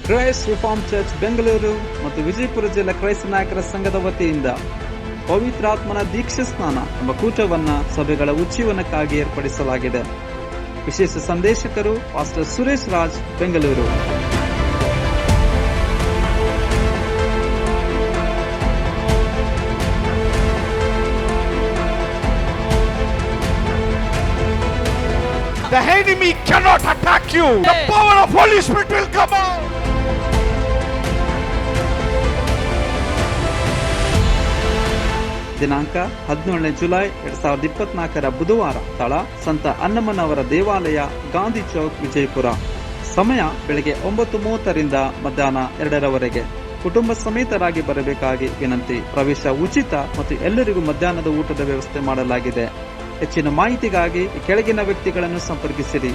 Christ reform church Bengaluru ಮತ್ತು ವಿಜಯಪುರ ಜಿಲ್ಲಾ ಕ್ರೈಸ್ತ ನಾಯಕರ ಸಂಘದ ವತಿಯಿಂದ ಪವಿತ್ರಾತ್ಮನ ದೀಕ್ಷಾ ಸ್ನಾನ ಎಂಬ ಕೂಟವನ್ನ ಸಭೆಗಳ ಉಜ್ಜೀವನಕ್ಕಾಗಿ ಏರ್ಪಡಿಸಲಾಗಿದೆ. ವಿಶೇಷ ಸಂದೇಶಕರು pastor Suresh Raj, Bengaluru. The enemy cannot attack you. The power of Holy Spirit will come out. ದಿನಾಂಕ 17 ಜುಲೈ 2024 ಬುಧವಾರ. ಸ್ಥಳ ಸಂತ ಅನ್ನಮ್ಮನವರ ದೇವಾಲಯ, ಗಾಂಧಿ ಚೌಕ್, ವಿಜಯಪುರ. ಸಮಯ ಬೆಳಗ್ಗೆ 9:30 ಮಧ್ಯಾಹ್ನ 2 ಕುಟುಂಬ ಸಮೇತರಾಗಿ ಬರಬೇಕಾಗಿ ವಿನಂತಿ. ಪ್ರವೇಶ ಉಚಿತ ಮತ್ತು ಎಲ್ಲರಿಗೂ ಮಧ್ಯಾಹ್ನದ ಊಟದ ವ್ಯವಸ್ಥೆ ಮಾಡಲಾಗಿದೆ. ಹೆಚ್ಚಿನ ಮಾಹಿತಿಗಾಗಿ ಕೆಳಗಿನ ವ್ಯಕ್ತಿಗಳನ್ನು ಸಂಪರ್ಕಿಸಿರಿ.